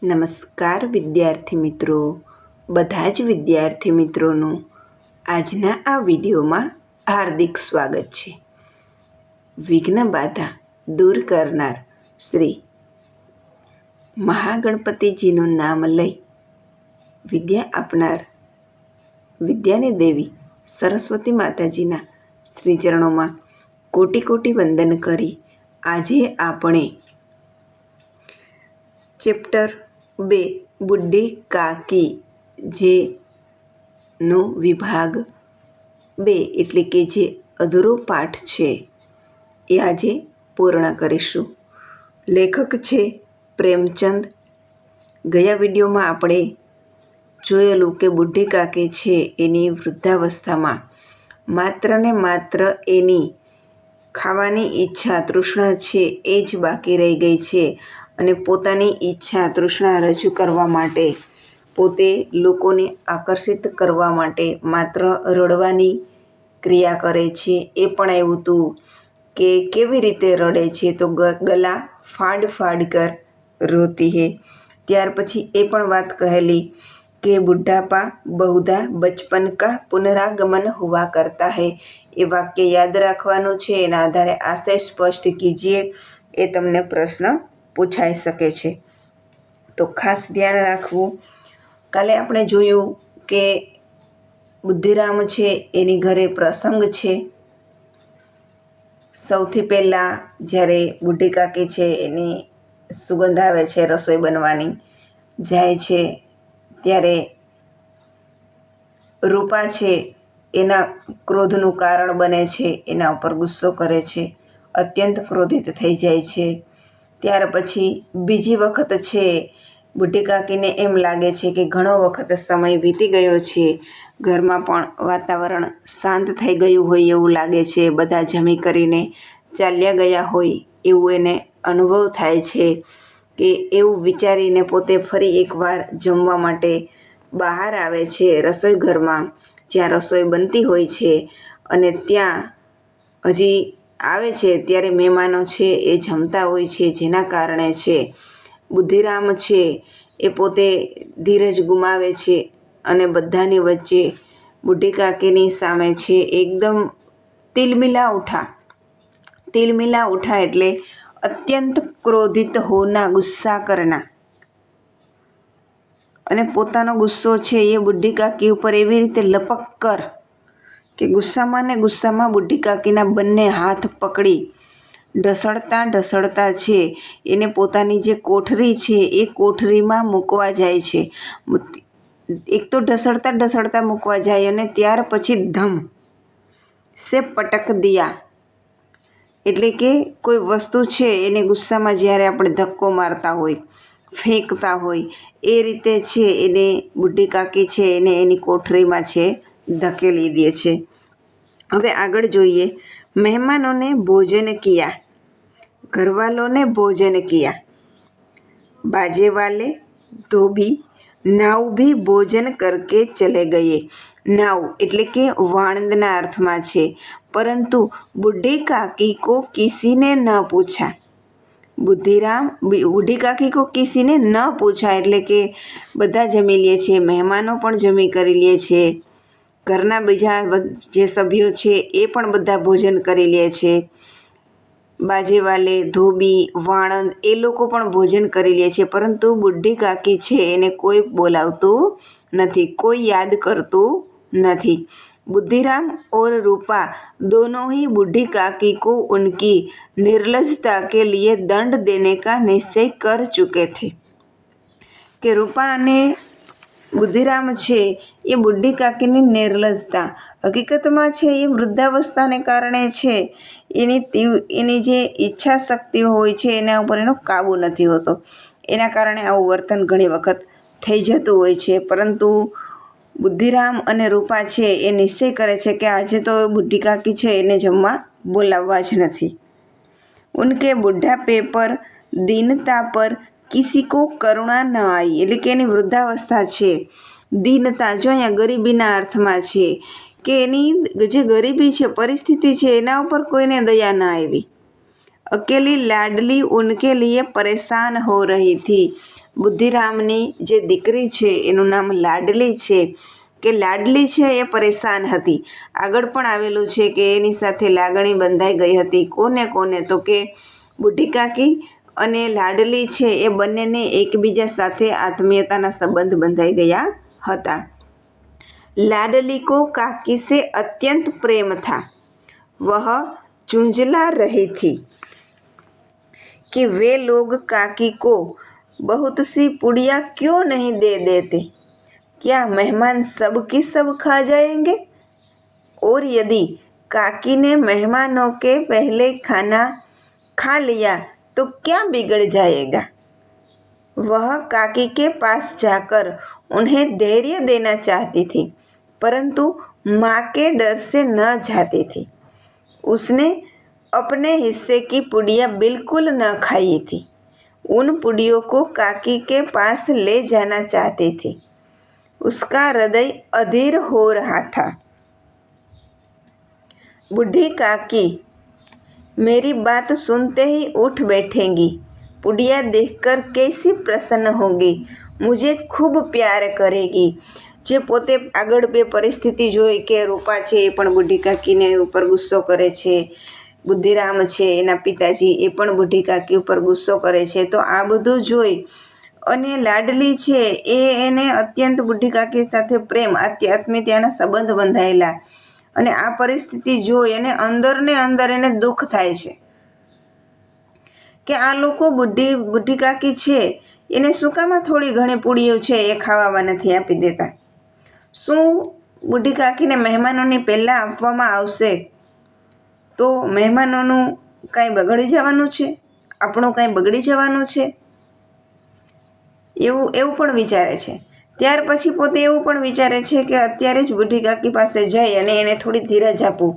નમસ્કાર વિદ્યાર્થી મિત્રો, બધા જ વિદ્યાર્થી મિત્રોનું આજના આ વિડીયોમાં હાર્દિક સ્વાગત છે. વિઘ્ન બાધા દૂર કરનાર શ્રી મહાગણપતિજીનું નામ લઈ વિદ્યા આપનાર વિદ્યાની દેવી સરસ્વતી માતાજીના શ્રીચરણોમાં કોટી કોટી વંદન કરી આજે આપણે ચેપ્ટર 2 બુઢી કાકી જેનો વિભાગ 2 એટલે કે જે અધૂરો પાઠ છે એ આજે પૂર્ણ કરીશું. લેખક છે પ્રેમચંદ. ગયા વિડીયોમાં આપણે જોયેલું કે બુઢી કાકી છે એની વૃદ્ધાવસ્થામાં માત્ર ને માત્ર એની ખાવાની ઈચ્છા તૃષ્ણા છે એ જ બાકી રહી ગઈ છે અને પોતાની ઈચ્છા તૃષ્ણા રજૂ કરવા માટે પોતે લોકોને આકર્ષિત કરવા માટે માત્ર રડવાની ક્રિયા કરે છે. એ પણ એવું હતું કે કેવી રીતે રડે છે તો ગલા ફાડ ફાડ કર રોતી હે. ત્યાર પછી એ પણ વાત કહેલી કે બુઢાપા બહુધા બચપન કા પુનરાગમન હુઆ કરતા હૈ. એ વાક્ય યાદ રાખવાનું છે. એના આધારે આશય સ્પષ્ટ કીજીએ એ તમને પ્રશ્ન પૂછાઈ શકે છે, તો ખાસ ધ્યાન રાખવું. કાલે આપણે જોયું કે બુદ્ધિરામ છે એની ઘરે પ્રસંગ છે. સૌથી પહેલાં જ્યારે બુઢી કાકી છે એની સુગંધ આવે છે રસોઈ બનવાની જાય છે ત્યારે રૂપા છે એના ક્રોધનું કારણ બને છે, એના ઉપર ગુસ્સો કરે છે, અત્યંત ક્રોધિત થઈ જાય છે. ત્યાર પછી બીજી વખત છે બુઢી કાકીને એમ લાગે છે કે ઘણો વખત સમય વીતી ગયો છે, ઘરમાં પણ વાતાવરણ શાંત થઈ ગયું હોય એવું લાગે છે, બધા જમી કરીને ચાલ્યા ગયા હોય એવું એને અનુભવ થાય છે કે એવું વિચારીને પોતે ફરી એકવાર જમવા માટે બહાર આવે છે રસોઈ ઘરમાં જ્યાં રસોઈ બનતી હોય છે અને ત્યાં હજી આવે છે ત્યારે મહેમાનો છે એ જમતા હોય છે, જેના કારણે છે બુદ્ધિરામ છે એ પોતે ધીરજ ગુમાવે છે અને બધાની વચ્ચે બુઢી કાકીની સામે છે એકદમ તિલમિલા ઉઠા એટલે અત્યંત ક્રોધિત હોના, ગુસ્સા કરના. અને પોતાનો ગુસ્સો છે એ બુઢી કાકી ઉપર એવી રીતે લપક કર કે ગુસ્સામાં ને ગુસ્સામાં બુઢી કાકીના બંને હાથ પકડી ઢસડતા છે એને પોતાની જે કોઠરી છે એ કોઠરીમાં મૂકવા જાય છે. એક તો ઢસડતા મૂકવા જાય અને ત્યાર પછી ધમ સે પટક દિયા એટલે કે કોઈ વસ્તુ છે એને ગુસ્સામાં જ્યારે આપણે ધક્કો મારતા હોય, ફેંકતા હોય એ રીતે છે એને બુઢી કાકી છે એને એની કોઠરીમાં છે ધકેલી દે છે. હવે આગળ જોઈએ. મહેમાનોને ભોજન કિયા, ઘરવાલોને ભોજન કિયા, બાજે વાલે ધોબી નાવ ભી ભોજન કરકે ચલે ગયે. નાવ એટલે કે વાણંદના અર્થમાં છે, પરંતુ બુઢી કાકી કો કિસીને ન પૂછા. બુઢી કાકી કો કિસીને ન પૂછા એટલે કે બધા જમી લે છે, મહેમાનો પણ જમી કરી લે છે, ઘરના બીજા જે સભ્યો છે એ પણ બધા ભોજન કરી લે છે. બાજેવાલે, ધોબી, વાણંદ એ લોકો પણ ભોજન કરી લે છે, પરંતુ બુઢી કાકી છે એને કોઈ બોલાવતું નથી, કોઈ યાદ કરતું નથી. बुद्धिराम और रूपा दोनों ही बूढ़ी काकी को उनकी निर्लजता के लिए दंड देने का निश्चय कर चुके थे. કે રૂપા અને બુદ્ધિરામ છે એ બુઢી કાકીની નિર્લજતા, હકીકતમાં છે એ વૃદ્ધાવસ્થાને કારણે છે એની જે ઈચ્છા શક્તિ હોય છે એના ઉપર એનો કાબુ નથી હોતો, એના કારણે આવું વર્તન ઘણી વખત થઈ જતું હોય છે. પરંતુ બુદ્ધિરામ અને રૂપા છે એ નિશ્ચય કરે છે કે આજે તો બુઢી કાકી છે એને જમવા બોલાવવા જ નથી. ઉનકે બુઢાપે પર દીનતા પર કિસી કો કરુણા ન આવી એટલે કે એની વૃદ્ધાવસ્થા છે, દીનતા જો અહીંયા ગરીબીના અર્થમાં છે કે એની જે ગરીબી છે, પરિસ્થિતિ છે એના ઉપર કોઈને દયા ન આવી अकेली लाडली उनके लिए परेशान हो रही थी। બુદ્ધિરામની જે દીકરી છે એનું નામ લાડલી છે કે લાડલી છે એ પરેશાન હતી. આગળ પણ આવેલું છે કે એની સાથે લાગણી બંધાઈ ગઈ હતી. કોને કોને? તો કે બુઢી કાકી અને લાડલી છે એ બંનેને એકબીજા સાથે આત્મીયતાના સંબંધ બંધાઈ ગયા હતા. लाडली को काकी से अत्यंत प्रेम था। वह चुंझला रही थी कि वे लोग काकी को बहुत सी पुड़िया क्यों नहीं दे देते। क्या मेहमान सब की सब खा जाएंगे? और यदि काकी ने मेहमानों के पहले खाना खा लिया तो क्या बिगड़ जाएगा। वह काकी के पास जाकर उन्हें धैर्य देना चाहती थी, परंतु माँ के डर से न जाती थी। उसने अपने हिस्से की पुड़िया बिल्कुल न खाई थी। उन पुड़ियों को काकी के पास ले जाना चाहती थी। उसका हृदय अधीर हो रहा था। बूढ़ी काकी मेरी बात सुनते ही उठ बैठेंगी। पुड़िया देखकर कैसी प्रसन्न होगी। मुझे खूब प्यार करेगी। જે પોતે આગળ બે પરિસ્થિતિ જોઈ કે રૂપા છે એ પણ બુઢી કાકીને ઉપર ગુસ્સો કરે છે, બુદ્ધિરામ છે એના પિતાજી એ પણ બુઢી કાકી ઉપર ગુસ્સો કરે છે, તો આ બધું જોઈ અને લાડલી છે એ એને અત્યંત બુઢી કાકી સાથે પ્રેમ આત્મીયતાના સંબંધ બંધાયેલા અને આ પરિસ્થિતિ જોઈ અને અંદરને અંદર એને દુઃખ થાય છે કે આ લોકો બુઢી કાકી છે એને શું કામ થોડી ઘણી પૂડીઓ છે એ ખાવામાં નથી આપી દેતા. શું બુઢી કાકીને મહેમાનોની પહેલાં આપવામાં આવશે તો મહેમાનોનું કાંઈ બગડી જવાનું છે, આપણું કાંઈ બગડી જવાનું છે, એવું પણ વિચારે છે. ત્યાર પછી પોતે એવું પણ વિચારે છે કે અત્યારે જ બુઢી કાકી પાસે જઈ અને એને થોડી ધીરજ આપું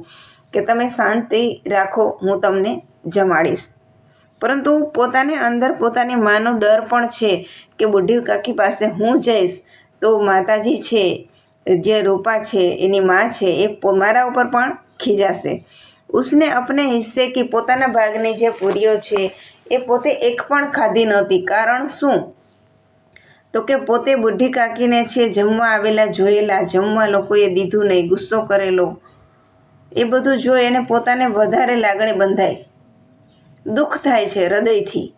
કે તમે શાંતિ રાખો, હું તમને જમાડીશ. પરંતુ પોતાને અંદર પોતાની માનો ડર પણ છે કે બુઢી કાકી પાસે હું જઈશ તો માતાજી છે જે રૂપા છે એની માँ છે એ મારા ઉપર પણ ખીજાશે. उसने अपने हिस्से की પોતાના ભાગની જે પૂરીઓ છે એ પોતે એક પણ ખાધી નહોતી. કારણ શું? તો કે પોતે બુઢી કાકીને છે જમવા આવેલા જોયેલા, જમવા લોકોએ દીધું નહીં, ગુસ્સો કરેલો, એ બધું જોઈ અને પોતાને વધારે લાગણી બંધાય, દુઃખ થાય છે હૃદયથી.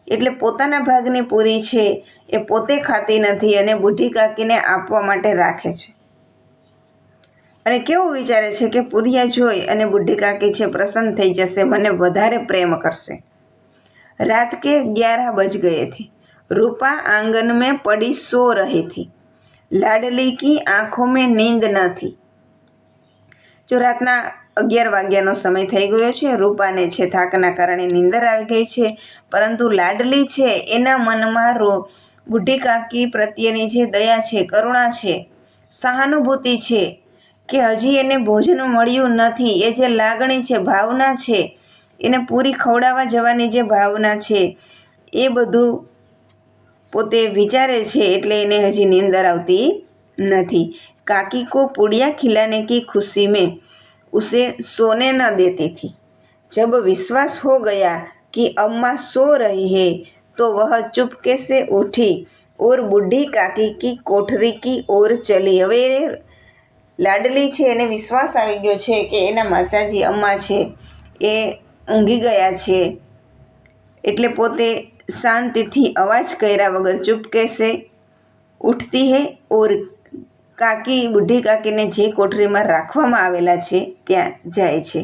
એટલે પોતાના ભાગની પૂરી છે એ પોતે ખાતી નથી અને બુઢી કાકીને આપવા માટે રાખે છે. અને કેવું વિચારે છે કે પૂરિયા જોઈ અને બુઢી કાકી છે પ્રસન્ન થઈ જશે, મને વધારે પ્રેમ કરશે. रात के 11 बज गए थे। रूपा आंगन में पड़ी सो रही थी। लाडली की आंखों में नींद न थी। जो रातना 11 વાગ્યાનો સમય થઈ ગયો છે, રૂપાને છે થાકના કારણે નીંદર આવી ગઈ છે, પરંતુ લાડલી છે એના મનમાં બુઢી કાકી પ્રત્યેની જે દયા છે, કરુણા છે, સહાનુભૂતિ છે કે હજી એને ભોજન મળ્યું નથી, એ જે લાગણી છે, ભાવના છે, એને પૂરી ખવડાવવા જવાની જે ભાવના છે એ બધું પોતે વિચારે છે એટલે એને હજી નીંદર આવતી નથી. કાકી को पुड़िया खिलाने की खुशी में उसे सोने न देती थी। जब विश्वास हो गया कि अम्मा सो रही है तो वह चुपके से उठी और बूढ़ी काकी की कोठरी की ओर चली. હવે લાડલી છે એને વિશ્વાસ આવી ગયો છે કે એના માતાજી અમ્મા છે એ ઊંઘી ગયા છે, એટલે પોતે શાંતિથી અવાજ કર્યા વગર ચૂપકે સે ઉઠતી હે ઓર કાકી બુઢી કાકીને જે કોઠરીમાં રાખવામાં આવેલા છે ત્યાં જાય છે.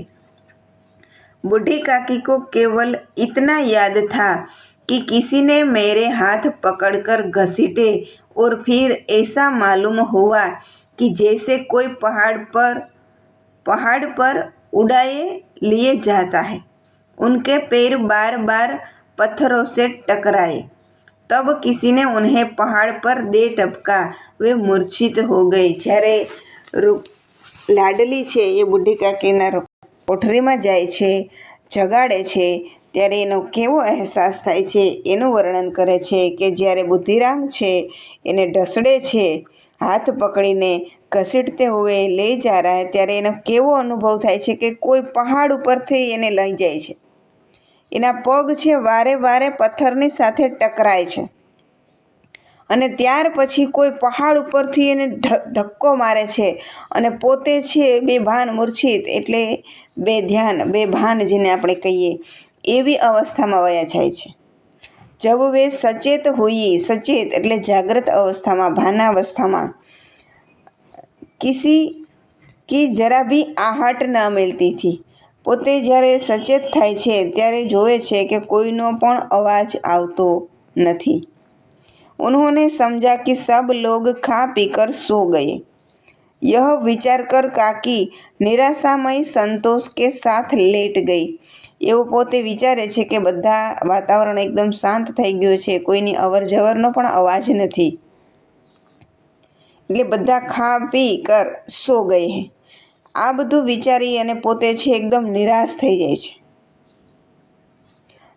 बूढ़ी काकी को केवल इतना याद था कि किसी ने मेरे हाथ पकड़कर घसीटे और फिर ऐसा मालूम हुआ कि जैसे कोई पहाड़ पर उड़ाए लिए जाता है. उनके पैर बार बार पत्थरों से टकराए. तब किसी ने उन्हें पहाड़ पर दे टपका. वे मूर्छित हो गई. જ્યારે લાડલી છે એ બુઢી કાકીના કોઠરીમાં જાય છે, જગાડે છે, ત્યારે એનો કેવો અહેસાસ થાય છે એનું વર્ણન કરે છે કે જ્યારે બુદ્ધિરામ છે એને ઢસડે છે, હાથ પકડીને ઘસીટતે હુએ લઈ જા રહા ત્યારે એનો કેવો અનુભવ થાય છે કે કોઈ પહાડ ઉપરથી એને લઈ જાય છે એના પગ છે વારે વારે પથ્થરની સાથે ટકરાય છે અને ત્યાર પછી કોઈ પહાડ ઉપરથી એને ધક્કો મારે છે અને પોતે છે બેભાન મૂર્છિત એટલે બેભાન જેને આપણે કહીએ એવી અવસ્થામાં વયા જાય છે। જબ વે સચેત હુઈ, સચેત એટલે જાગ્રત અવસ્થામાં, ભાનાવસ્થામાં, કિસી કી જરા ભી આહટ ન મિલતી થી, પોતે જ્યારે સચેત થાય છે ત્યારે જોવે છે કે કોઈનો પણ અવાજ આવતો નથી। उन्होंने समझा कि सब लोग खा पीकर सो गए। यह विचार कर काकी निराशामय संतोष के साथ लेट गई। એવું પોતે વિચારે છે કે બધા વાતાવરણ એકદમ શાંત થઈ ગયું છે, કોઈની અવર જવરનો પણ અવાજ નથી, એટલે બધા ખા પી કર સો ગયે હે। આ બધું વિચારી અને પોતે છે એકદમ નિરાશ થઈ જાય છે।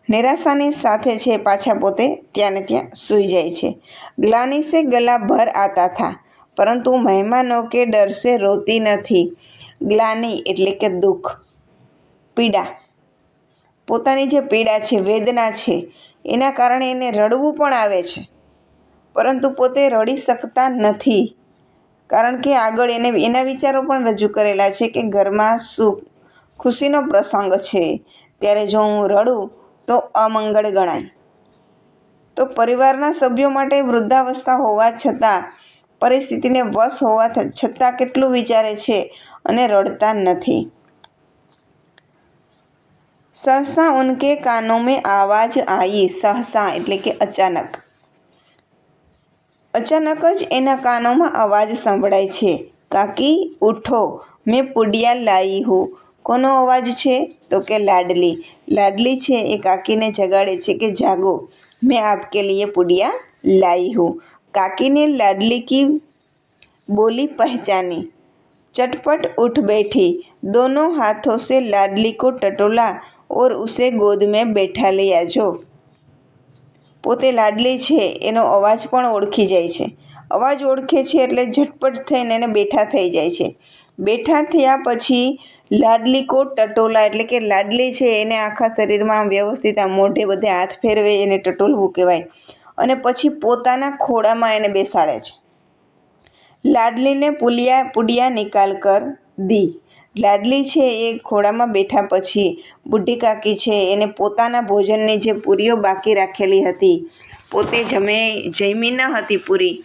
નિરાશાની સાથે છે પાછા પોતે ત્યાં ને ત્યાં સૂઈ જાય છે। ગ્લાની સે ગલા ભર આતા થા, પરંતુ મહેમાનો કે ડર સે રોતી નથી। ગ્લાની એટલે કે દુઃખ, પીડા, પોતાની જે પીડા છે, વેદના છે, એના કારણે એને રડવું પણ આવે છે, પરંતુ પોતે રડી શકતા નથી, કારણ કે આગળ એને એના વિચારો પણ રજૂ કરેલા છે કે ઘરમાં સુખ ખુશીનો પ્રસંગ છે, ત્યારે જો હું રડું તો અમંગળ ગણાય। તો પરિવારના સભ્યો માટે વૃદ્ધાવસ્થા હોવા છતાં, પરિસ્થિતિને વશ હોવા છતાં કેટલું વિચારે છે અને રડતા નથી। સહસા ઉનકે કાનો મેં આવાજ આવી, સહસા એટલે કે અચાનક, અચાનક જ એના કાનોમાં અવાજ સંભળાય છે, કાકી ઉઠો મેં પુડિયા લાઈ હું। કોનો અવાજ છે? તો કે લાડલી, લાડલી છે એ કાકીને જગાડે છે કે જાગો, મેં આપકે લીએ પુડિયા लाई हूँ। काकी ने लाडली की बोली पहचानी, चटपट उठ बैठी, दोनों हाथों से लाडली को टटोला और उसे गोद में बैठा लिया। जो પોતે લાડલી છે એનો અવાજ પણ ઓળખી જાય છે, અવાજ ઓળખે છે એટલે ઝટપટ થઈને એને બેઠા થઈ જાય છે। બેઠા થયા પછી લાડલી કો ટટોલા એટલે કે લાડલી છે એને આખા શરીરમાં વ્યવસ્થિત આ મોઢે બધે હાથ ફેરવે એને ટટોલવું કહેવાય, અને પછી પોતાના ખોળામાં એને બેસાડે છે। લાડલીને પુડિયા નિકાલ કર દી, લાડલી છે એ ખોળામાં બેઠા પછી બુઢી કાકી છે એને પોતાના ભોજનની જે પૂરીઓ બાકી રાખેલી હતી, પોતે જમી ન હતી પૂરી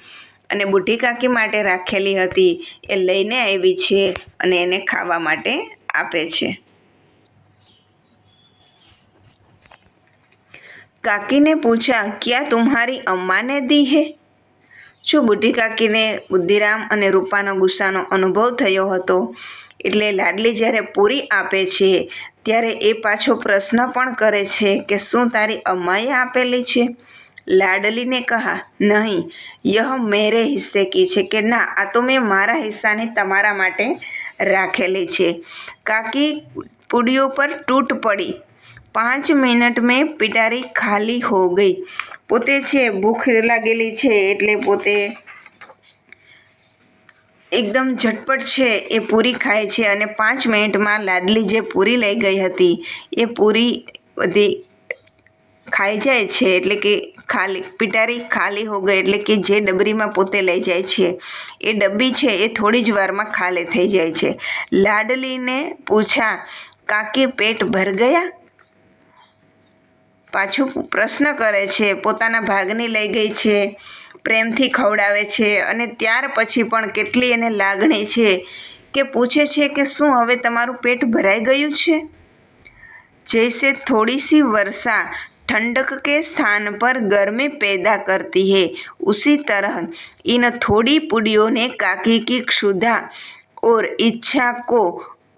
અને બુઢી કાકી માટે રાખેલી હતી, એ લઈને આવી છે અને એને ખાવા માટે આપે છે। काकी ने पूछा, क्या तुम्हारी अम्मा ने दी है? શું બુઢી કાકીને બુદ્ધિરામ અને રૂપાનો ગુસ્સાનો અનુભવ થયો હતો, એટલે લાડલી જ્યારે પૂરી આપે છે ત્યારે એ પાછો પ્રશ્ન પણ કરે છે કે શું તારી અમ્માએ આપેલી છે? લાડલીને કહા નહીં, યહ મેરે હિસ્સે કી છે, કે ના આ તો મેં મારા હિસ્સાની તમારા માટે રાખેલી છે। કાકી પૂડીઓ પર તૂટ પડી, 5 મિનટ મેં પિટારી ખાલી હો ગઈ, પોતે છે ભૂખ લાગેલી છે એટલે પોતે એકદમ ઝટપટ છે એ પૂરી ખાય છે અને 5 મિનિટમાં લાડલી જે પૂરી લઈ ગઈ હતી એ પૂરી બધી ખાઈ જાય છે, એટલે કે પિટારી ખાલી હો ગઈ એટલે કે જે ડબરીમાં પોતે લઈ જાય છે એ ડબ્બી છે એ થોડી જ વારમાં ખાલી થઈ જાય છે। લાડલીને પૂછા, કાકી પેટ ભર ગયા? પાછું પ્રશ્ન કરે છે, પોતાના ભાગની લઈ ગઈ છે, પ્રેમથી ખવડાવે છે અને ત્યાર પછી પણ કેટલી એને લાગણી છે કે પૂછે છે કે શું હવે તમારું પેટ ભરાઈ ગયું છે? जैसे थोड़ी सी वर्षा ठंडक के स्थान पर गर्मी पैदा करती है, उसी तरह इन थोड़ी पुड़ियों ने काकी की क्षुधा और इच्छा को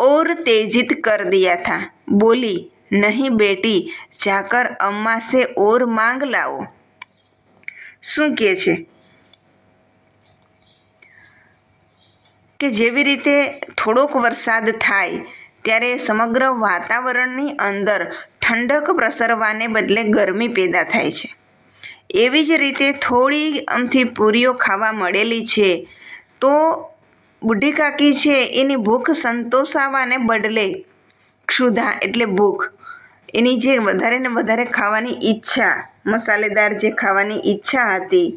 और तेजित कर दिया था। बोली, नहीं बेटी, जाकर अम्मा से और मांग लाओ। શું કહે છે કે જેવી રીતે થોડોક વરસાદ થાય ત્યારે સમગ્ર વાતાવરણની અંદર ઠંડક પ્રસરવાને બદલે ગરમી પેદા થાય છે, એવી જ રીતે થોડી અમથી પૂરીઓ ખાવા મળેલી છે તો બુઢી કાકી છે એની ભૂખ સંતોષાવાને બદલે ક્ષુધા એટલે ભૂખ એની જે વધારે ને વધારે ખાવાની ઈચ્છા, મસાલેદાર જે ખાવાની ઈચ્છા હતી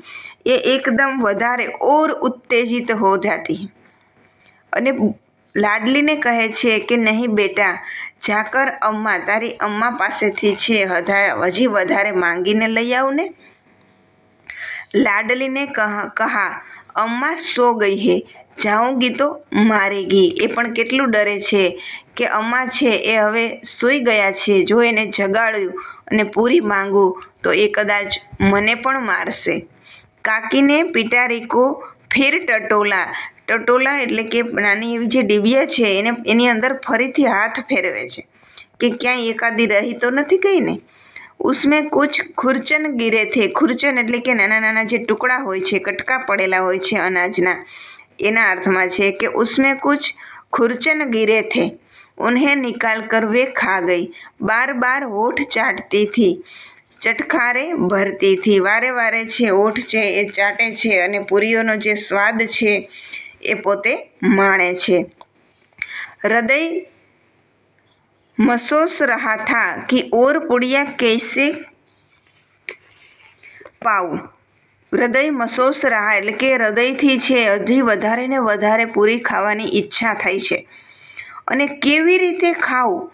એ એકદમ વધારે ઓર ઉત્તેજિત હો જાતી અને લાડલીને કહે છે કે નહીં બેટા, જાકર અમ્મા, તારી અમ્મા પાસેથી છે હજી વધારે માંગીને લઈ આવ ને. લાડલીને કહા અમ્મા સો ગઈ હે, જાઉંગી તો મારેગી. એ પણ કેટલું ડરે છે કે અમ્મા છે એ હવે સૂઈ ગયા છે, જો એને જગાડ્યું અને પૂરી માંગું તો એ કદાચ મને પણ મારશે. કાકીને પિટારીકો ફિર ટટોલા. ટટોલા એટલે કે નાની એવી જે ડિબિયા છે એની અંદર ફરીથી હાથ ફેરવે છે કે ક્યાંય એકાદી રહી તો નથી ગઈ ને. ઉસમેં કુછ ખુરચન ગીરે થે. ખુરચન એટલે કે નાના નાના જે ટુકડા હોય છે, કટકા પડેલા હોય છે અનાજના, એના અર્થમાં છે કે ઉસમેં કુછ ખુરચન ગીરે થે, ઉન્हें નિકાલ કર વે ખા ગઈ. બાર બાર હોઠ ચાટતી થી, ચટખારે ભરતી થી. વારે વારે છે હોઠ છે એ ચાટે છે અને પૂરીઓનો જે સ્વાદ છે એ પોતે માણે છે. હૃદય મસોસ રહા થા કે ઓર પુડિયા કૈસે પાઉં. હૃદય મસોસ રહા એટલે કે હૃદયથી છે હજી વધારે ને વધારે પૂરી ખાવાની ઈચ્છા થાય છે અને કેવી રીતે ખાવું,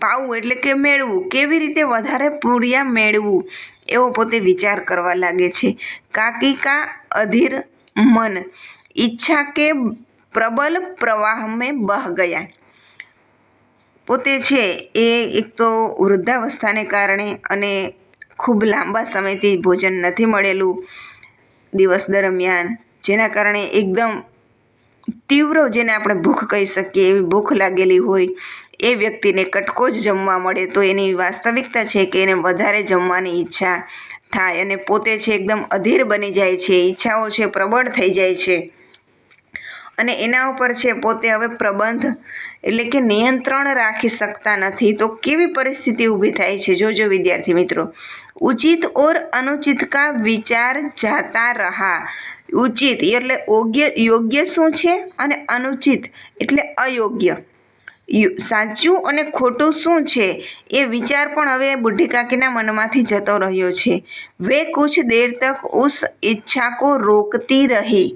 પાવું એટલે કે મેળવું, કેવી રીતે વધારે પૂરિયા મેળવું એવો પોતે વિચાર કરવા લાગે છે. કાકી કા અધીર મન ઈચ્છા કે પ્રબલ પ્રવાહ મેં બહ ગયા. પોતે છે એ એક તો વૃદ્ધાવસ્થાને કારણે અને ખૂબ લાંબા સમયથી ભોજન નથી મળેલું દિવસ દરમિયાન, જેના કારણે એકદમ તીવ્ર, જેને આપણે ભૂખ કહી શકીએ એવી ભૂખ લાગેલી હોય એ વ્યક્તિને કટકો જ જમવા મળે તો એની વાસ્તવિકતા છે કે એને વધારે જમવાની ઈચ્છા થાય અને પોતે છે એકદમ અધીર બની જાય છે, ઈચ્છાઓ છે પ્રબળ થઈ જાય છે અને એના ઉપર છે પોતે હવે પ્રબંધ એટલે કે નિયંત્રણ રાખી શકતા નથી. તો કેવી પરિસ્થિતિ ઊભી થાય છે જોજો વિદ્યાર્થી મિત્રો. ઉચિત ઓર અનુચિત કા વિચાર જાતા રહા. ઉચિત એટલે યોગ્ય શું છે અને અનુચિત એટલે અયોગ્ય, સાચું અને ખોટું શું છે એ વિચાર પણ હવે બુઢી કાકીના મનમાંથી જતો રહ્યો છે. વે કુછ દેર તક ઉસ ઈચ્છા કો રોકતી રહી.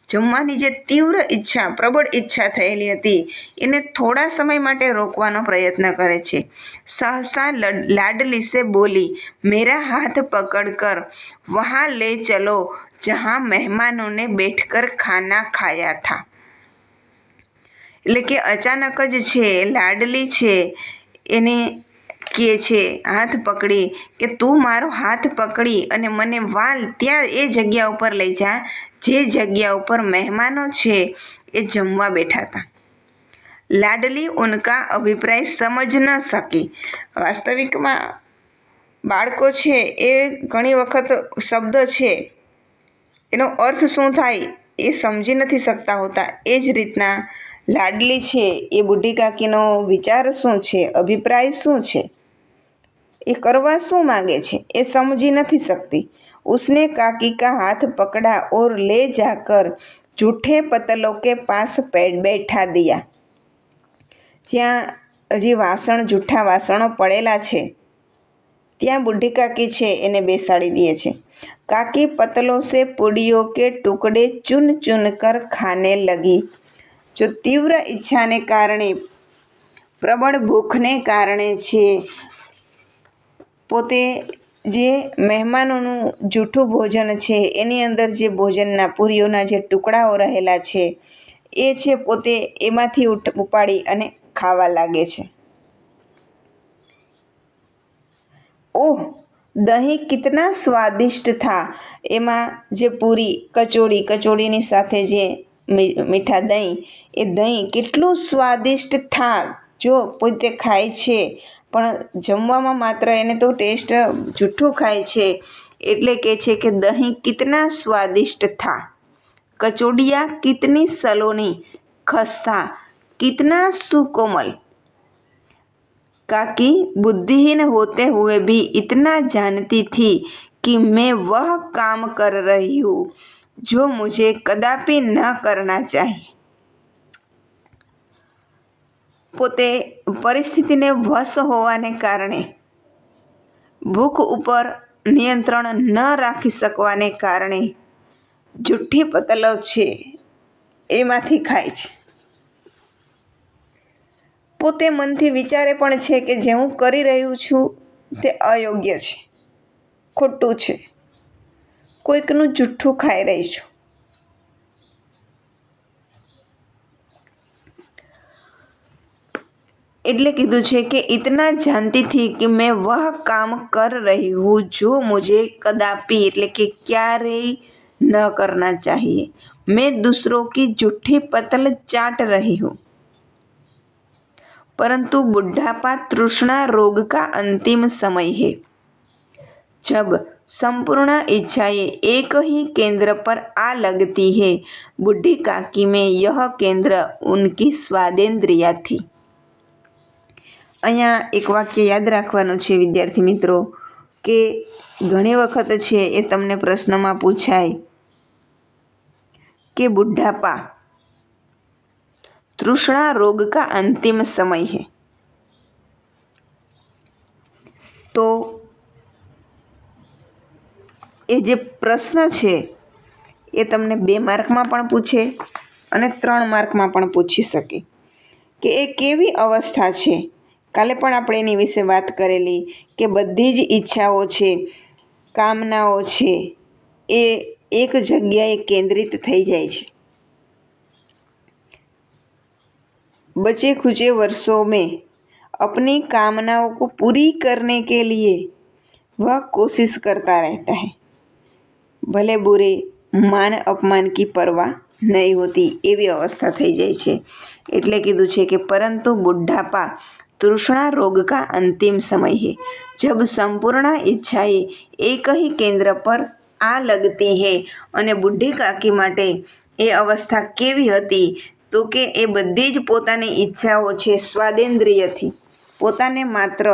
જમવાની જે તીવ્ર ઈચ્છા, પ્રબળ ઈચ્છા થયેલી હતી એને થોડા સમય માટે રોકવાનો પ્રયત્ન કરે છે. સહસા લાડલી સે બોલી, મેરા હાથ પકડ કર વહાં લે ચલો જહાં મહેમાનોને બેઠકર ખાના ખાયા થા. એટલે કે અચાનક જ છે લાડલી છે એને કહે છે હાથ પકડી કે તું મારો હાથ પકડી અને મને વાલ ત્યાં એ જગ્યા ઉપર લઈ જા જે જગ્યા ઉપર મહેમાનો છે એ જમવા બેઠા હતા. લાડલી ઉનકા અભિપ્રાય સમજ ન શકી. વાસ્તવિકમાં બાળકો છે એ ઘણી વખત શબ્દ છે એનો અર્થ શું થાય એ સમજી નથી શકતા હોતા. એ જ રીતના લાડલી છે એ બુઢી કાકીનો વિચાર શું છે, અભિપ્રાય શું છે, એ કરવા શું માગે છે એ સમજી નથી શકતી. उसने काकी का हाथ पकड़ा और ले जाकर जूठे पतलों के पास बैठा दिया. જ્યાં હજી વાસણ, જૂઠા વાસણો પડેલા છે ત્યાં બુઢી કાકી છે એને બેસાડી દે છે. કાકી પતલો સે પૂડીઓ કે ટુકડે ચૂન ચૂન કર ખાને લગી. જો તીવ્ર ઈચ્છાને કારણે, પ્રબળ ભૂખને કારણે છે પોતે જે મહેમાનોનું જૂઠું ભોજન છે એની અંદર જે ભોજનના પૂરીઓના જે ટુકડાઓ રહેલા છે એ છે પોતે એમાંથી ઉપાડી અને ખાવા લાગે છે. ઓહ દહીં કિતના સ્વાદિષ્ટ થા. એમાં જે પૂરી, કચોળીની સાથે જે મીઠા દહીં, એ દહીં કેટલું સ્વાદિષ્ટ થા. જો પોતે ખાય છે પણ જમવામાં માત્ર એને તો ટેસ્ટ જૂઠું ખાય છે એટલે કહે છે કે દહીં કિતના સ્વાદિષ્ટ થા, કચોડિયા કિતની સલોની, ખસ્તા कितना सुकोमल. काकी बुद्धिहीन होते हुए भी इतना जानती थी कि मैं वह काम कर रही हूँ जो मुझे कदापि न करना चाहिए. પોતે પરિસ્થિતિને વશ હોવાને કારણે, ભૂખ ઉપર નિયંત્રણ ન રાખી શકવાને કારણે જુઠ્ઠી પતલો છે એમાંથી ખાય છે. પોતે મનથી વિચારે પણ છે કે જે હું કરી રહ્યું છું તે અયોગ્ય છે, ખોટું છે, કોઈકનું જુઠ્ઠું ખાઈ રહી છું. એટલે કીધું છે કે ઇતના જાનતી थी कि मैं वह काम कर रही हूँ जो मुझे कदापि એટલે કે ક્યારેય ન करना चाहिए. मैं दूसरों की जूठी पतल चाट रही हूँ, परंतु बुढ़ापा तृष्णा रोग का अंतिम समय है. जब संपूर्ण इच्छाएं एक ही केंद्र पर आ लगती है. बूढ़ी काकी में यह केंद्र उनकी स्वादेंद्रिया थी. અહીંયા એક વાક્ય યાદ રાખવાનું છે વિદ્યાર્થી મિત્રો, કે ઘણી વખત છે એ તમને પ્રશ્નમાં પૂછાય કે બુઢાપા તૃષ્ણા રોગ કા અંતિમ સમય है. તો એ જે પ્રશ્ન છે એ તમને 2 માર્કમાં પણ પૂછે અને 3 માર્કમાં પણ પૂછી શકે કે એ કેવી અવસ્થા છે. કાલે પણ આપણે એની વિશે વાત કરેલી કે બધી જ ઈચ્છાઓ છે, કામનાઓ છે એ એક જગ્યાએ કેન્દ્રિત થઈ જાય છે. बचे खुचे वर्षों में अपनी कामनाओं को पूरी करने के लिए वह कोशिश करता रहता है. भले बुरे मान अपमान की परवाह नहीं होती. એવી અવસ્થા થઈ જાય છે. એટલે કીધું છે કે પરંતુ બુઢાપા तृष्णा रोग का अंतिम समय है. जब संपूर्ण इच्छाएं एक ही केंद्र पर आ लगती है. અને બુઢી કાકી માટે એ અવસ્થા કેવી હતી તો કે એ બધી જ પોતાની ઈચ્છાઓ છે સ્વાદેન્દ્રિયથી, પોતાને માત્ર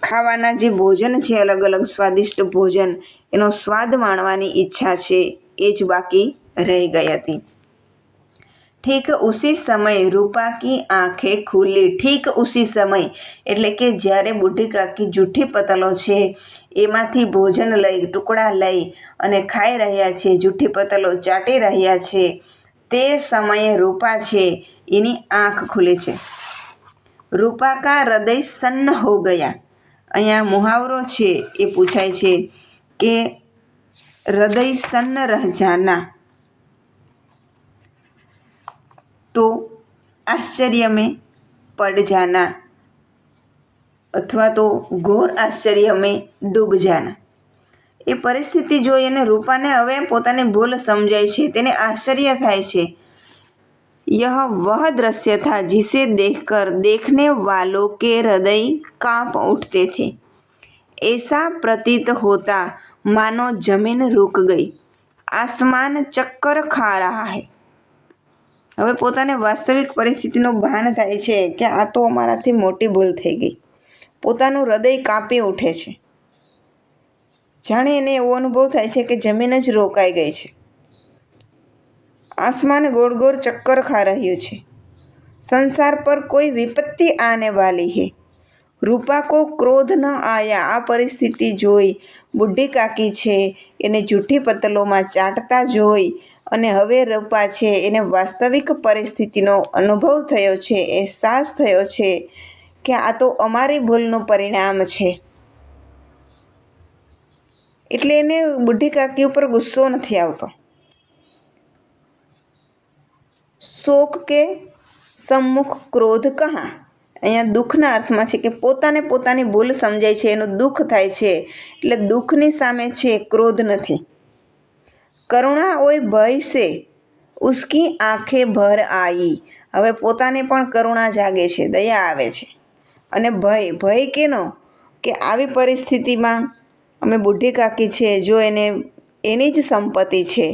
ખાવાના જે ભોજન છે અલગ અલગ સ્વાદિષ્ટ ભોજન એનો સ્વાદ માણવાની ઈચ્છા છે એ જ બાકી રહી ગઈ હતી. ઠીક ઉસી સમય રૂપા કી આંખે ખુલી. ઠીક ઉસી સમય એટલે કે જ્યારે બુઢી કાકી જૂઠી પતલો છે એમાંથી ભોજન લઈ, ટુકડા લઈ અને ખાઈ રહ્યા છે, જૂઠી પતલો ચાટી રહ્યા છે, તે સમયે રૂપા છે એની આંખ ખુલે છે. રૂપા કા હૃદય સન્ન હો ગયા. અહીંયા મુહાવરો છે એ પૂછાય છે કે હૃદય સન્ન રહ જાના, તો આશ્ચર્ય में पड़ जाना અથવા તો ઘોર આશ્ચર્ય में ડૂબ જાના. એ પરિસ્થિતિ જોઈ અને રૂપાને હવે પોતાની ભૂલ સમજાય છે, તેને આશ્ચર્ય થાય છે. यह वह दृश्य था जिसे देखकर देखने वालों के हृदय कांप उठते थे. ऐसा प्रतीत होता मानो जमीन रुक गई, आसमान चक्कर खा रहा है. હવે પોતાને વાસ્તવિક પરિસ્થિતિનું ભાન થાય છે કે આ તો અમારાથી મોટી ભૂલ થઈ ગઈ. પોતાનું હૃદય કાંપી ઉઠે છે. જાણે એને એવો અનુભવ થાય છે કે જમીન જ રોકાઈ ગઈ છે. આસમાન ગોળ ગોળ ચક્કર ખા રહ્યું છે. સંસાર પર કોઈ વિપત્તિ આને વાલી હે. રૂપા કો ક્રોધ ન આયા. આ પરિસ્થિતિ જોઈ બુઢી કાકી છે એને જૂઠી પતલોમાં ચાટતા જોઈ અને હવે રૂપા છે એને વાસ્તવિક પરિસ્થિતિનો અનુભવ થયો છે, અહેસાસ થયો છે કે આ તો અમારી ભૂલનું પરિણામ છે. એટલે એને બુઢી કાકી ઉપર ગુસ્સો નથી આવતો. શોક કે સમ્મુખ ક્રોધ કહા. અહીંયા દુઃખના અર્થમાં છે કે પોતાને પોતાની ભૂલ સમજાય છે, એનું દુઃખ થાય છે. એટલે દુઃખની સામે છે, ક્રોધ નથી. કરુણા ઓય ભય સે ઉસકી આંખે ભર આઈ. હવે પોતાને પણ કરુણા જાગે છે, દયા આવે છે. અને ભય કેનો કે આવી પરિસ્થિતિમાં અમે બુઢી કાકી છે, જો એને એની જ સંપત્તિ છે,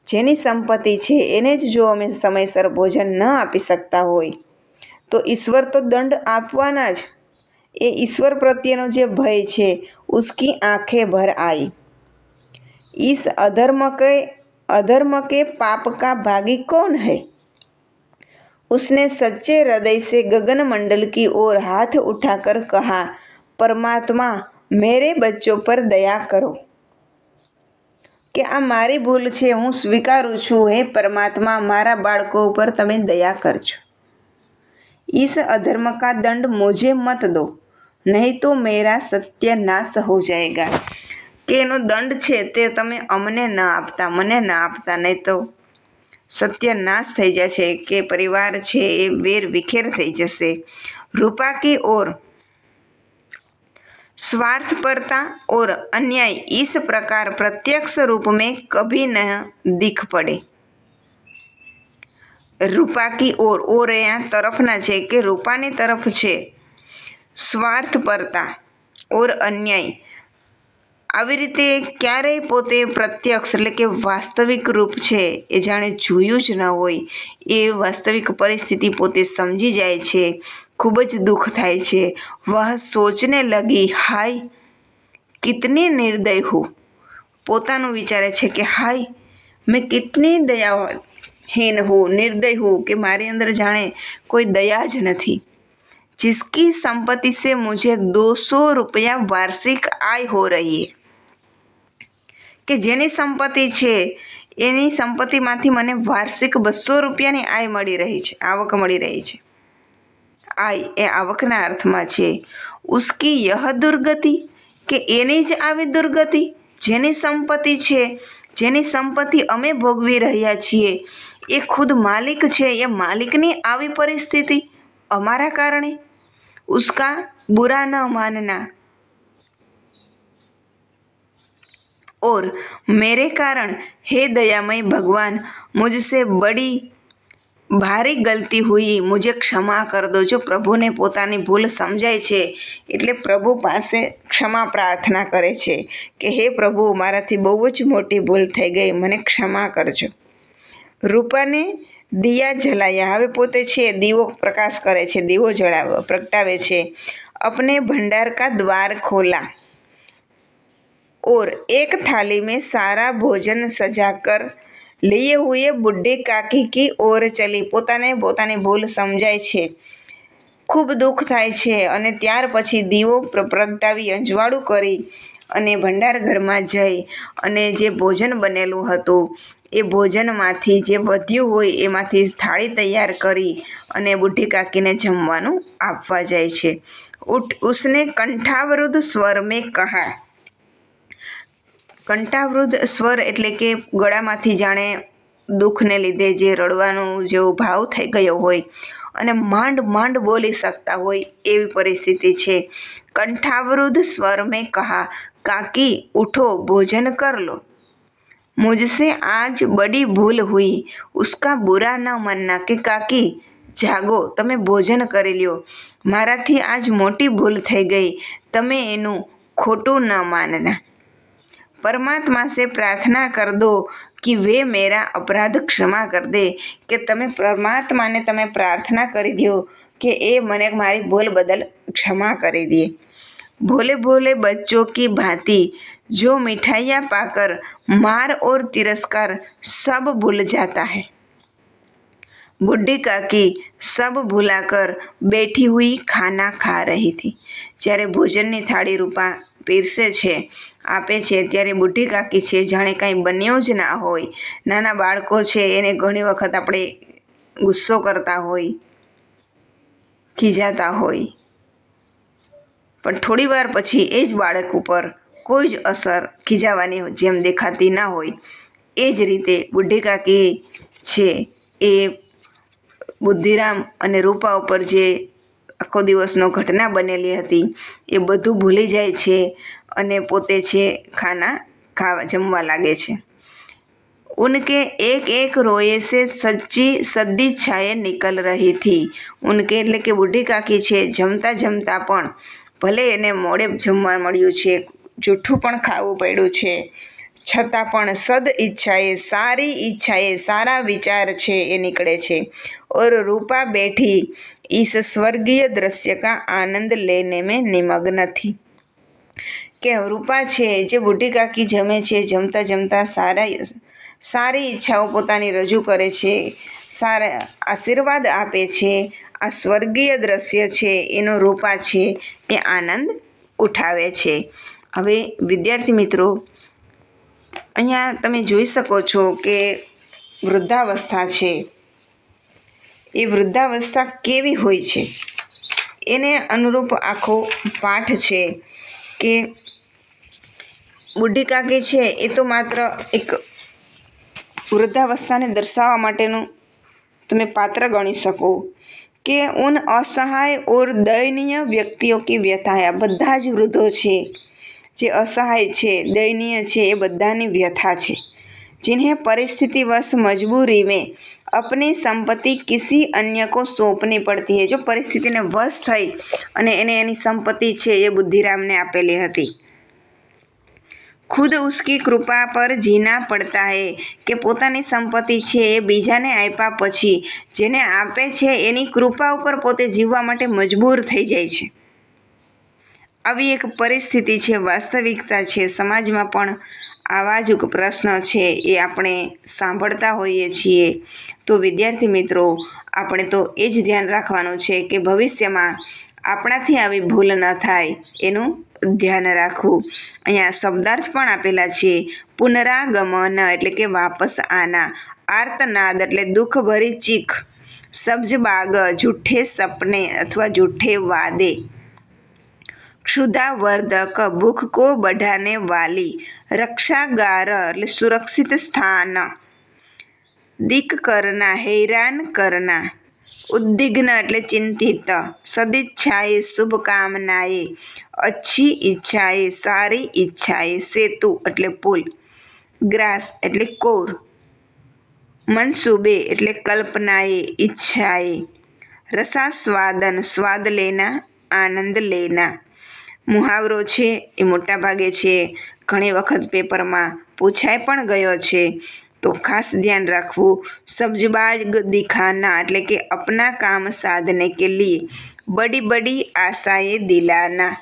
જેની સંપત્તિ છે એને જ જો અમે સમયસર ભોજન ન આપી શકતા હોય તો ઈશ્વર તો દંડ આપવાના જ. એ ઈશ્વર પ્રત્યેનો જે ભય છે, ઉસકી આંખે ભર આઈ. इस अधर्म के पाप का भागी कौन है? उसने सच्चे हृदय से गगनमंडल की ओर हाथ उठाकर कहा, परमात्मा मेरे बच्चों पर दया करो। કે આ મારી ભૂલ છે, હું સ્વીકારું છું, હે પરમાત્મા મારા બાળકો ઉપર તમે દયા કરજો। इस अधर्म का दंड मुझे मत दो, नहीं तो मेरा सत्यानाश हो जाएगा। કે એનો દંડ છે તે તમે અમને ન આપતા, મને ન આપતા, નહીં તો સત્યનાશ થઈ જશે, કે પરિવાર છે એ વેર વિખેર થઈ જશે। રૂપા की ओर स्वार्थपरता और अन्याय इस प्रकार प्रत्यक्ष रूप में कभी न दिख पड़े। રૂપા કી ઓર અહીંયા તરફના છે કે રૂપાની તરફ છે। સ્વાર્થપરતા ઓર અન્યાય આવી રીતે ક્યારેય પોતે પ્રત્યક્ષ એટલે કે વાસ્તવિક રૂપ છે એ જાણે જોયું જ ન હોય, એ વાસ્તવિક પરિસ્થિતિ પોતે સમજી જાય છે, ખૂબ જ દુઃખ થાય છે। વહ સોચને લગી, હાય કિતની નિર્દય હું, પોતાનું વિચારે છે કે હાય મેં કિતની દયાહીન હું, નિર્દય હું, કે મારી અંદર જાણે કોઈ દયા જ નથી। जिसकी संपत्ति से मुझे 200 रुपया वार्षिक आय हो रही है, કે જેની સંપત્તિ છે એની સંપત્તિમાંથી મને વાર્ષિક 200 રૂપિયાની આય મળી રહી છે, આવક મળી રહી છે। આય એ આવકના અર્થમાં છે। ઉસકી યહ દુર્ગતિ, કે એની જ આવી દુર્ગતિ, જેની સંપત્તિ છે, જેની સંપત્તિ અમે ભોગવી રહ્યા છીએ, એ ખુદ માલિક છે, એ માલિકની આવી પરિસ્થિતિ અમારા કારણે। उसका बुरा न मानना और मेरे कारण, हे दयामय भगवान मुझसे बड़ी भारी गलती हुई, मुझे क्षमा कर दो। जो પ્રભુને પોતાની ભૂલ સમજાય છે એટલે પ્રભુ પાસે ક્ષમા પ્રાર્થના કરે છે કે હે પ્રભુ મારાથી બહુ જ મોટી ભૂલ થઈ ગઈ, મને ક્ષમા કરજો। રૂપાને દિયા જલાયા, હવે પોતે છે દીવો પ્રકાશ કરે છે, દીવો પ્રગટાવે છે। अपने भंडार का द्वार खोला और एक थाली में सारा भोजन सजाकर लिए हुए बूढ़ी काकी की ओर चली। પોતાની ભૂલ સમજાય છે, ખૂબ દુઃખ થાય છે, અને ત્યાર પછી દીવો પ્રગટાવી અંજવાળું કરી અને ભંડાર ઘરમાં જઈ અને જે ભોજન બનેલું હતું એ ભોજનમાંથી જે વધ્યું હોય એમાંથી થાળી તૈયાર કરી અને બુઢી કાકીને જમવાનું આપવા જાય છે। उसने કંઠાવૃદ્ધ સ્વર મેં કહા, કંઠાવૃદ્ધ સ્વર એટલે કે ગળામાંથી જાણે દુઃખને લીધે જે રડવાનું જેવો ભાવ થઈ ગયો હોય અને માંડ માંડ બોલી શકતા હોય એવી પરિસ્થિતિ છે। કંઠાવૃદ્ધ સ્વર મેં કહા, કાકી ઉઠો ભોજન કર લો, मुझसे आज बड़ी भूल हुई, उसका बुरा न मानना, કે કાકી જાગો તમે ભોજન કરી લ્યો, મારાથી આજ મોટી ભૂલ થઈ ગઈ, તમે એનું ખોટું ન માનના। परमात्मा से प्रार्थना कर दो कि वे मेरा अपराध क्षमा कर दे, કે તમે પરમાત્માને તમે પ્રાર્થના કરી દો કે એ મને મારી ભૂલ બદલ ક્ષમા કરી દે। भोले भोले बच्चों की भांति जो मिठाइयाँ पाकर मार और तिरस्कार सब भूल जाता है। बूढ़ी काकी सब भूलाकर बैठी हुई खाना खा रही थी। જ્યારે ભોજનની થાળી રૂપા પીરસે છે, આપે છે, ત્યારે બુઢી કાકી છે જાણે કાંઈ બન્યું જ ના હોય। નાના બાળકો છે એને ઘણી વખત આપણે ગુસ્સો કરતા હોય, ખીજાતા હોય, પણ થોડી વાર પછી એ જ બાળક ઉપર કોઈ જ અસર ખીજાવાની જેમ દેખાતી ના હોય, એ જ રીતે બુઢી કાકી છે એ બુદ્ધિરામ અને રૂપા ઉપર જે આખો દિવસનો ઘટના બનેલી હતી એ બધું ભૂલી જાય છે અને પોતે છે જમવા લાગે છે। उनके एक एक रोए से સદ્દી છાયે નિકલ રહી थी। ઉનકે એટલે કે બુઢી કાકી છે જમતા જમતા પણ ભલે એને મોડે જમવા મળ્યું છે, જૂઠું પણ ખાવું પડ્યું છે, છતાં પણ સદ ઈચ્છાએ, સારી ઈચ્છાએ, સારા વિચાર છે એ નીકળે છે। और रूपा बैठी इस स्वर्गीय दृश्य का आनंद लेने में निमग्न थी। કે રૂપા છે જે બુઢી કાકી જમે છે, જમતા જમતા સારી ઈચ્છાઓ પોતાની રજૂ કરે છે સારા આશીર્વાદ આપે છે. આ સ્વર્ગીય દ્રશ્ય છે, એનો રૂપા છે એ આનંદ ઉઠાવે છે. હવે વિદ્યાર્થી મિત્રો, અહીંયા તમે જોઈ શકો છો કે વૃદ્ધાવસ્થા છે, એ વૃદ્ધાવસ્થા કેવી હોય છે એને અનુરૂપ આખો પાઠ છે કે બુઢી કાકી છે એ તો માત્ર એક વૃદ્ધાવસ્થાને દર્શાવવા માટેનું તમે પાત્ર ગણી શકો કે ઉન असहाय और दयनीय व्यक्तियों की व्यथा. બધા જ વૃદ્ધો છે જે असहाय છે, દયનીય છે, એ બધાની વ્યથા છે. जिन्हें परिस्थितिवश मजबूरी में अपनी संपत्ति किसी अन्य को सौंपनी पड़ती है. જો પરિસ્થિતિને વશ થઈ અને એને એની સંપત્તિ છે એ બુદ્ધિરામને આપેલી હતી. खुद उसकी कृपा पर जीना पड़ता है કે પોતાની સંપત્તિ છે એ બીજાને આપ્યા પછી જેને આપે છે એની કૃપા ઉપર પોતે જીવવા માટે મજબૂર થઈ જાય છે. આવી એક પરિસ્થિતિ છે, વાસ્તવિકતા છે. સમાજમાં પણ આવા જ પ્રશ્ન છે એ આપણે સાંભળતા હોઈએ છીએ. તો વિદ્યાર્થી મિત્રો, આપણે તો એ જ ધ્યાન રાખવાનું છે કે ભવિષ્યમાં આપણાથી આવી ભૂલ ન થાય એનું ધ્યાન રાખવું. અહીંયા શબ્દાર્થ પણ આપેલા છે. પુનરાગમન એટલે કે વાપસ આના. આર્તનાદ એટલે દુઃખભરી ચીખ. સબ્જબાગ જૂઠે સપને અથવા જૂઠે વાદે. क्षुधावर्धक भूख को बढ़ाने वाली. रक्षागार એટલે સુરક્ષિત સ્થાન. દિક કરના હેરાન કરના. ઉદ્વિગ્ન એટલે ચિંતિત. સદિચ્છાએ શુભકામનાએ. અચ્છી ઈચ્છાએ સારી ઈચ્છાએ. સેતુ એટલે પુલ. ગ્રાસ એટલે કોર. મનસૂબે એટલે કલ્પનાએ ઈચ્છાએ. રસાસ્વાદન સ્વાદ લેના આનંદ લેના. મુહાવરો છે એ મોટા ભાગે છે ઘણી વખત પેપરમાં પૂછાઈ પણ ગયો છે, તો ખાસ ધ્યાન રાખવું. સબ્જબાગ દિખાના એટલે કે અપના કામ સાધને કે લીએ બડી બડી આશાએ દિલાના.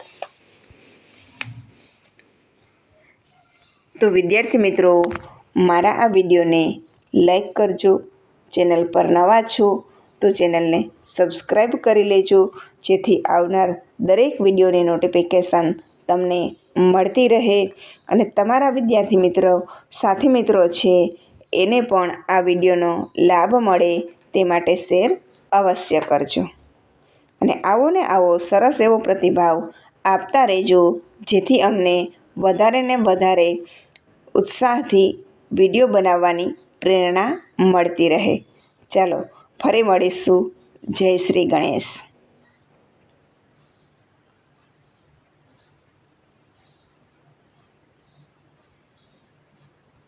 તો વિદ્યાર્થી મિત્રો, મારા આ વિડીયોને લાઈક કરજો. ચેનલ પર નવા છો તો ચેનલને સબસ્ક્રાઈબ કરી લેજો, જેથી આવનાર દરેક વિડીયોની નોટિફિકેશન તમને મળતી રહે અને તમારા વિદ્યાર્થી મિત્રો, સાથી મિત્રો છે એને પણ આ વિડીયોનો લાભ મળે તે માટે શેર અવશ્ય કરજો. અને આવો ને આવો સરસ એવો પ્રતિભાવ આપતા રહેજો, જેથી અમને વધારે ને વધારે ઉત્સાહથી વિડીયો બનાવવાની પ્રેરણા મળતી રહે. ચાલો ફરી મળીશું. જય શ્રી ગણેશ.